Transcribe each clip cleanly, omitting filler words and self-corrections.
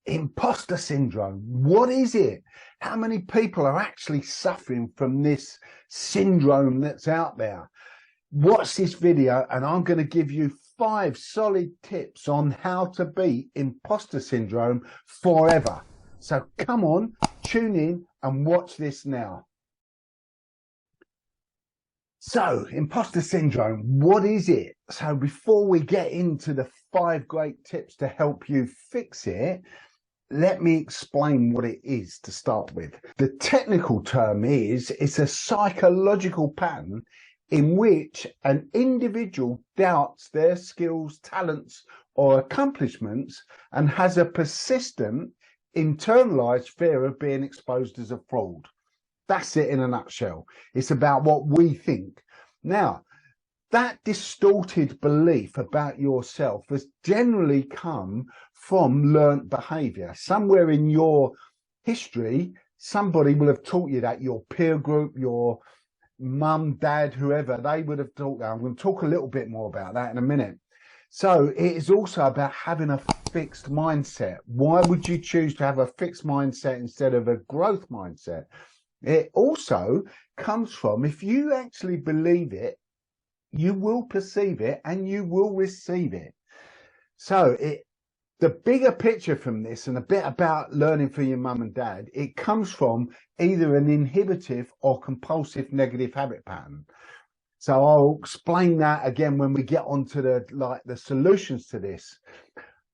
Imposter syndrome. What is it? How many people are actually suffering from this syndrome that's out there? Watch this video and I'm going to give you 5 solid tips on how to beat imposter syndrome forever. So come on, tune in and watch this now. So, imposter syndrome, what is it? So before we get into the 5 great tips to help you fix it, let me explain what it is to start with. The technical term is, it's a psychological pattern in which an individual doubts their skills, talents, or accomplishments and has a persistent internalized fear of being exposed as a fraud. That's it in a nutshell. It's about what we think. Now, that distorted belief about yourself has generally come from learnt behavior. Somewhere in your history, somebody will have taught you that. Your peer group, your mum, dad, whoever, they would have taught that. I'm going to talk a little bit more about that in a minute. So it is also about having a fixed mindset. Why would you choose to have a fixed mindset instead of a growth mindset? It also comes from, if you actually believe it, you will perceive it and you will receive it. So the bigger picture from this, and a bit about learning from your mum and dad, it comes from either an inhibitive or compulsive negative habit pattern. So I'll explain that again when we get onto the solutions to this.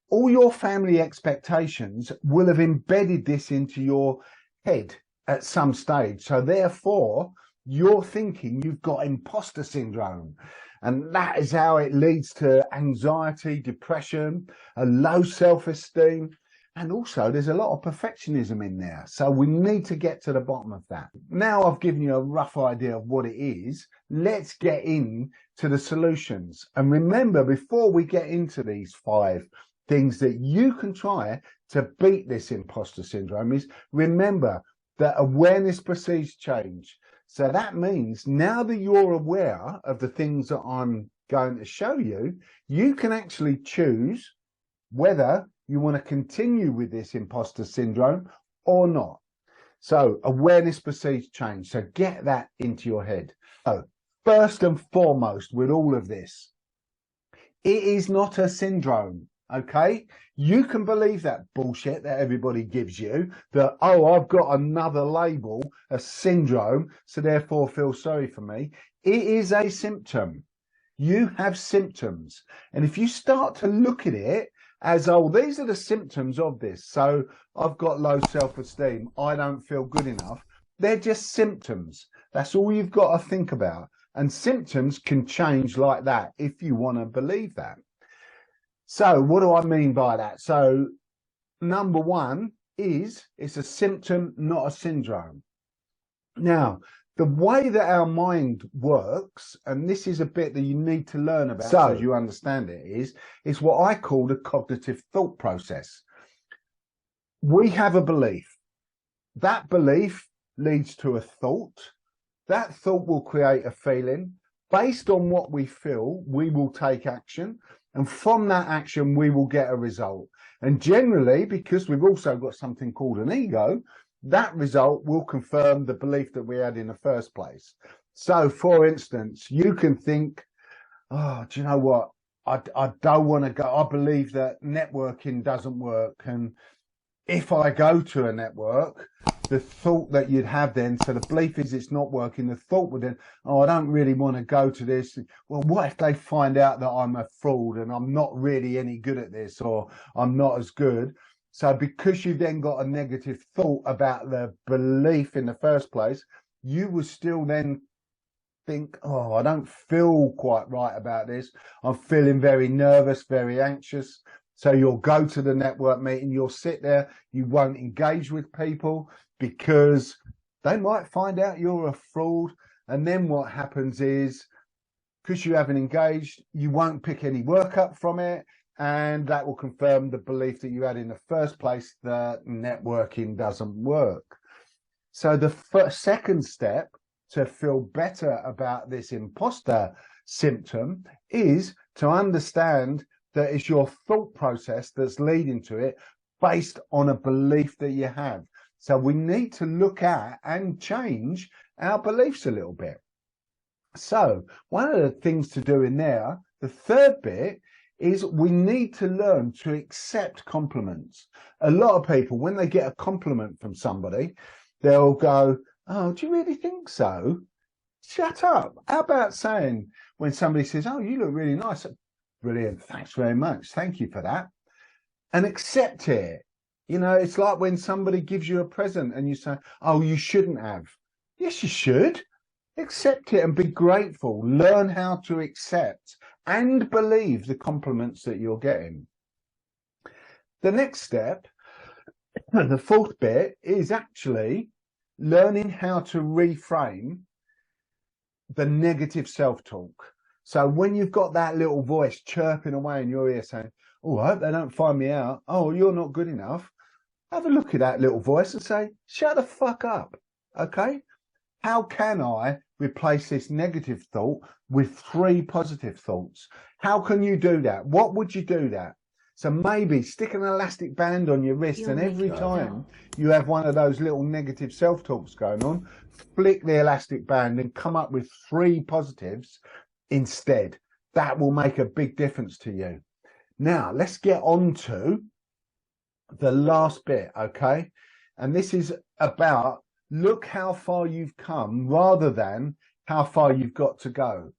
All your family expectations will have embedded this into your head at some stage. So therefore, you're thinking you've got imposter syndrome. And that is how it leads to anxiety, depression, a low self-esteem. And also there's a lot of perfectionism in there. So we need to get to the bottom of that. Now I've given you a rough idea of what it is. Let's get into the solutions. And remember, before we get into these 5 things that you can try to beat this imposter syndrome, is remember that awareness precedes change. So that means now that you're aware of the things that I'm going to show you, you can actually choose whether you want to continue with this imposter syndrome or not. So awareness precedes change. So get that into your head. So first and foremost with all of this, it is not a syndrome. Okay, you can believe that bullshit that everybody gives you, that, oh, I've got another label, a syndrome, so therefore feel sorry for me. It is a symptom. You have symptoms. And if you start to look at it as, oh, these are the symptoms of this. So I've got low self-esteem. I don't feel good enough. They're just symptoms. That's all you've got to think about. And symptoms can change like that if you want to believe that. So what do I mean by that? So number 1 is it's a symptom, not a syndrome. Now, the way that our mind works, and this is a bit that you need to learn about so you understand it, is what I call the cognitive thought process. We have a belief. That belief leads to a thought. That thought will create a feeling. Based on what we feel, we will take action. And from that action, we will get a result. And generally, because we've also got something called an ego, that result will confirm the belief that we had in the first place. So, for instance, you can think, oh, do you know what? I don't want to go. I believe that networking doesn't work. And if I go to a network, the thought that you'd have then, so the belief is it's not working, the thought would then, oh, I don't really want to go to this. Well, what if they find out that I'm a fraud and I'm not really any good at this, or I'm not as good? So because you've then got a negative thought about the belief in the first place, you will still then think, oh, I don't feel quite right about this. I'm feeling very nervous, very anxious. So you'll go to the network meeting, you'll sit there, you won't engage with people because they might find out you're a fraud. And then what happens is, because you haven't engaged, you won't pick any work up from it. And that will confirm the belief that you had in the first place that networking doesn't work. So the second step to feel better about this imposter symptom is to understand that it's your thought process that's leading to it, based on a belief that you have. So we need to look at and change our beliefs a little bit. So one of the things to do in there, the third bit, is we need to learn to accept compliments. A lot of people, when they get a compliment from somebody, they'll go, "Oh, do you really think so? Shut up." How about saying, when somebody says, "Oh, you look really nice." "Brilliant. Thanks very much. Thank you for that." And accept it. You know, it's like when somebody gives you a present and you say, "Oh, you shouldn't have." Yes, you should. Accept it and be grateful. Learn how to accept and believe the compliments that you're getting. The next step, the fourth bit, is actually learning how to reframe the negative self-talk. So when you've got that little voice chirping away in your ear saying, "Oh, I hope they don't find me out. Oh, you're not good enough." Have a look at that little voice and say, "Shut the fuck up." Okay? How can I replace this negative thought with 3 positive thoughts? How can you do that? What would you do that? So maybe stick an elastic band on your wrist, and every time you have one of those little negative self-talks going on, flick the elastic band and come up with 3 positives instead. That will make a big difference to you. Now, let's get on to the last bit, okay? And this is about look how far you've come rather than how far you've got to go.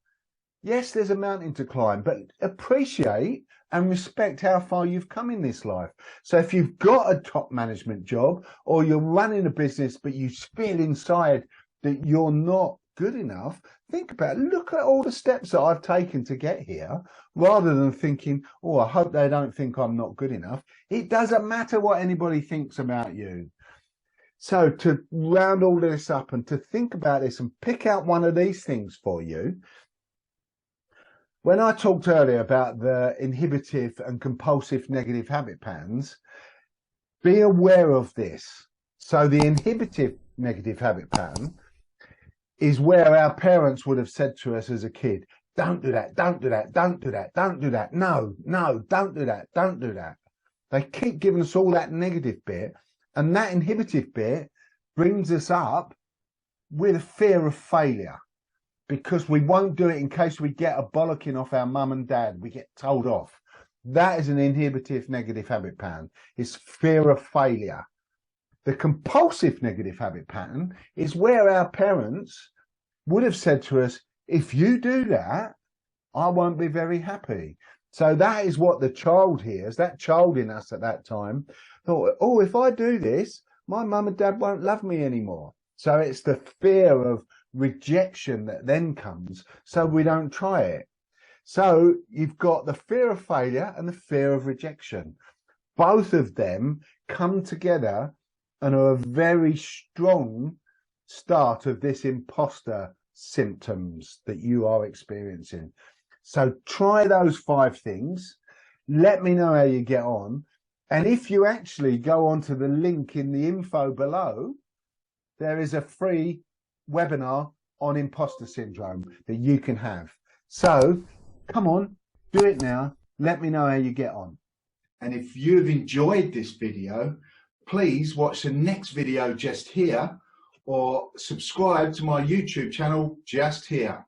Yes, there's a mountain to climb, but appreciate and respect how far you've come in this life. So if you've got a top management job or you're running a business, but you feel inside that you're not good enough, think about it. Look at all the steps that I've taken to get here, rather than thinking, "Oh, I hope they don't think I'm not good enough." It doesn't matter what anybody thinks about you. So to round all this up and to think about this and pick out one of these things for you, when I talked earlier about the inhibitive and compulsive negative habit patterns, be aware of this. So the inhibitive negative habit pattern is where our parents would have said to us as a kid, "Don't do that, don't do that, don't do that, don't do that. No, no, don't do that, don't do that." They keep giving us all that negative bit. And that inhibitive bit brings us up with a fear of failure, because we won't do it in case we get a bollocking off our mum and dad. We get told off. That is an inhibitive negative habit pattern. It's fear of failure. The compulsive negative habit pattern is where our parents would have said to us, "If you do that, I won't be very happy." So that is what the child hears. That child in us at that time thought, "Oh, if I do this, my mum and dad won't love me anymore." So it's the fear of rejection that then comes, so we don't try it. So you've got the fear of failure and the fear of rejection. Both of them come together and are a very strong start of this imposter symptoms that you are experiencing. So try those 5 things. Let me know how you get on. And if you actually go onto the link in the info below, there is a free webinar on imposter syndrome that you can have. So come on, do it now. Let me know how you get on. And if you've enjoyed this video, please watch the next video just here, or subscribe to my YouTube channel just here.